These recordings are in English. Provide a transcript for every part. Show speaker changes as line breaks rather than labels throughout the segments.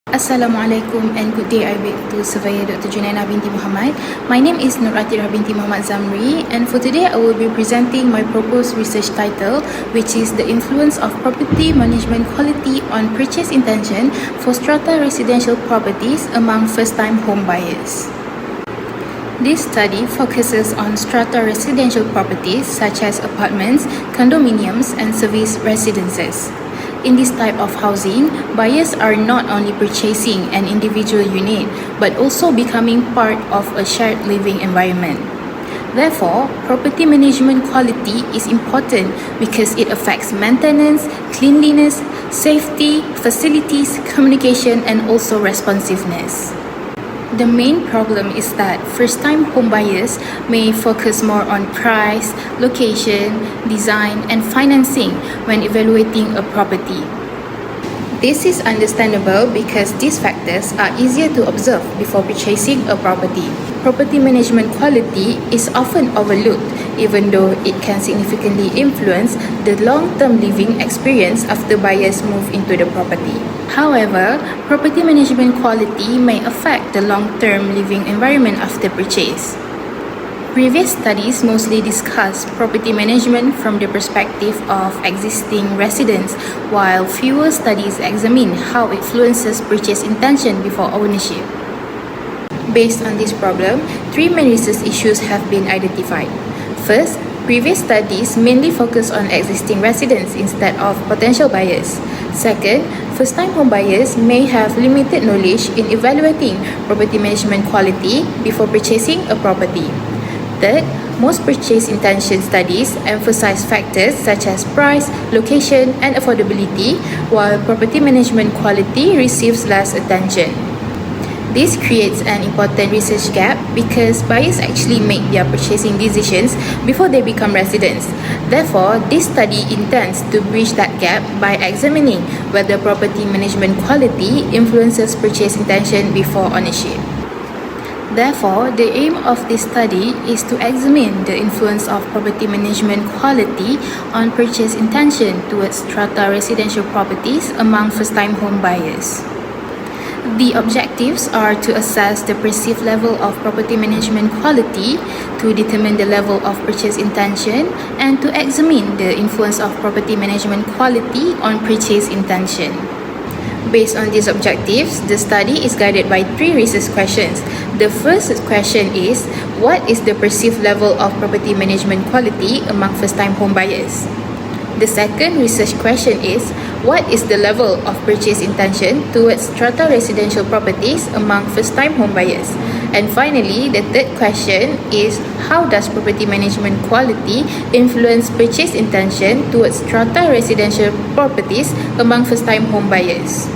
Assalamualaikum and good day. I beg to Surveyor Dr. Binti Mohd. My name is Nur Athirah Binti Mohd Zamri, and for today I will be presenting my proposed research title, which is The Influence of Property Management Quality on Purchase Intention for Strata Residential Properties among First-Time Home Buyers. This study focuses on strata residential properties such as apartments, condominiums, and service residences. In this type of housing, buyers are not only purchasing an individual unit but also becoming part of a shared living environment. Therefore, property management quality is important because it affects maintenance, cleanliness, safety, facilities, communication, and also responsiveness. The main problem is that first-time home buyers may focus more on price, location, design, and financing when evaluating a property. This is understandable because these factors are easier to observe before purchasing a property. Property management quality is often overlooked, even though it can significantly influence the long-term living experience after buyers move into the property. However, property management quality may affect the long-term living environment after purchase. Previous studies mostly discuss property management from the perspective of existing residents, while fewer studies examine how it influences purchase intention before ownership. Based on this problem, three main research issues have been identified. First, previous studies mainly focus on existing residents instead of potential buyers. Second, first-time home buyers may have limited knowledge in evaluating property management quality before purchasing a property. Third, most purchase intention studies emphasize factors such as price, location, and affordability, while property management quality receives less attention. This creates an important research gap because buyers actually make their purchasing decisions before they become residents. Therefore, this study intends to bridge that gap by examining whether property management quality influences purchase intention before ownership. Therefore, the aim of this study is to examine the influence of property management quality on purchase intention towards strata residential properties among first-time home buyers. The objectives are to assess the perceived level of property management quality, to determine the level of purchase intention, and to examine the influence of property management quality on purchase intention. Based on these objectives, the study is guided by three research questions. The first question is, what is the perceived level of property management quality among first-time home buyers? The second research question is, what is the level of purchase intention towards strata residential properties among first-time home buyers? And finally, the third question is, how does property management quality influence purchase intention towards strata residential properties among first-time home buyers?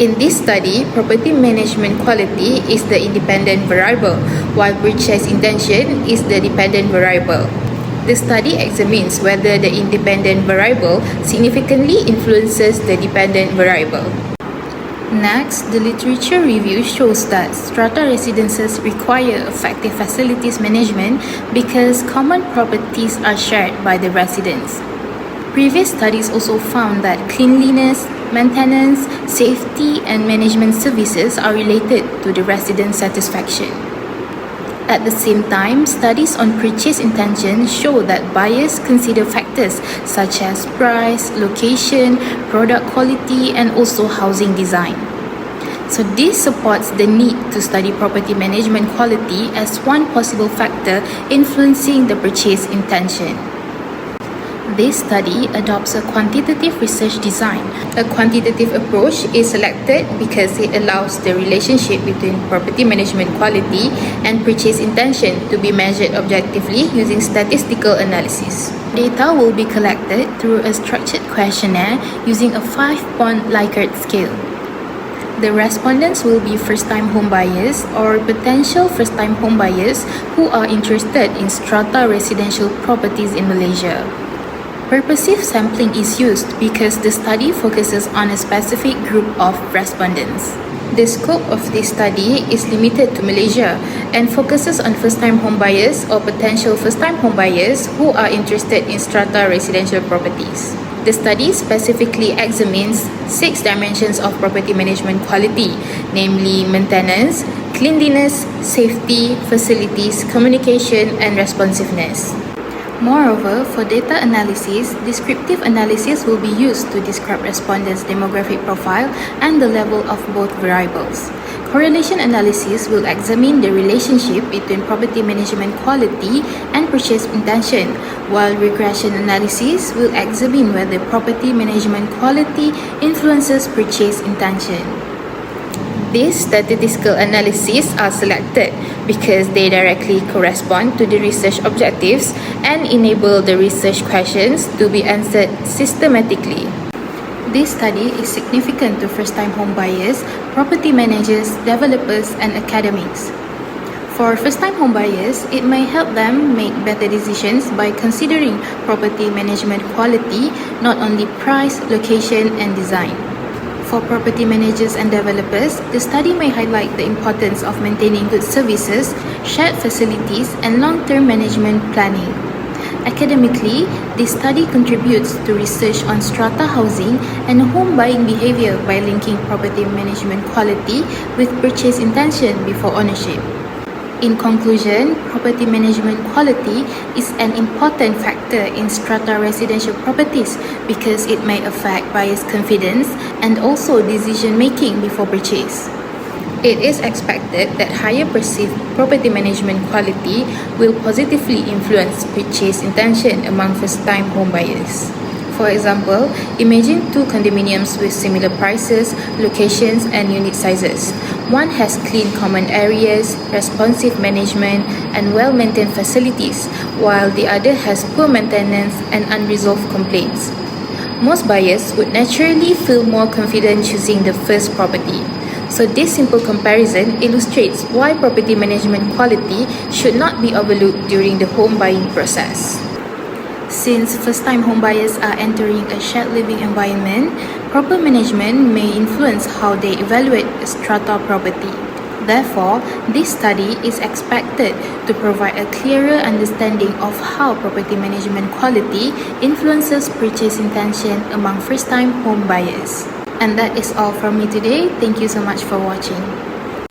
In this study, property management quality is the independent variable, while purchase intention is the dependent variable. The study examines whether the independent variable significantly influences the dependent variable. Next, the literature review shows that strata residences require effective facilities management because common properties are shared by the residents. Previous studies also found that cleanliness, maintenance, safety, and management services are related to the resident satisfaction. At the same time, studies on purchase intention show that buyers consider factors such as price, location, product quality, and also housing design. So this supports the need to study property management quality as one possible factor influencing the purchase intention. This study adopts a quantitative research design. A quantitative approach is selected because it allows the relationship between property management quality and purchase intention to be measured objectively using statistical analysis. Data will be collected through a structured questionnaire using a 5-point Likert scale. The respondents will be first-time home buyers or potential first-time home buyers who are interested in strata residential properties in Malaysia. Purposive sampling is used because the study focuses on a specific group of respondents. The scope of this study is limited to Malaysia and focuses on first-time home buyers or potential first-time home buyers who are interested in strata residential properties. The study specifically examines 6 dimensions of property management quality, namely maintenance, cleanliness, safety, facilities, communication, and responsiveness. Moreover, for data analysis, descriptive analysis will be used to describe respondents' demographic profile and the level of both variables. Correlation analysis will examine the relationship between property management quality and purchase intention, while regression analysis will examine whether property management quality influences purchase intention. These statistical analyses are selected because they directly correspond to the research objectives and enable the research questions to be answered systematically. This study is significant to first-time home buyers, property managers, developers, and academics. For first-time home buyers, it may help them make better decisions by considering property management quality, not only price, location, and design. For property managers and developers, the study may highlight the importance of maintaining good services, shared facilities, and long-term management planning. Academically, this study contributes to research on strata housing and home buying behavior by linking property management quality with purchase intention before ownership. In conclusion, property management quality is an important factor in strata residential properties because it may affect buyers' confidence and also decision-making before purchase. It is expected that higher perceived property management quality will positively influence purchase intention among first-time home buyers. For example, imagine 2 condominiums with similar prices, locations, and unit sizes. One has clean common areas, responsive management, and well-maintained facilities, while the other has poor maintenance and unresolved complaints. Most buyers would naturally feel more confident choosing the first property. So this simple comparison illustrates why property management quality should not be overlooked during the home buying process. Since first-time home buyers are entering a shared living environment, proper management may influence how they evaluate a strata property. Therefore, this study is expected to provide a clearer understanding of how property management quality influences purchase intention among first-time home buyers. And that is all from me today. Thank you so much for watching.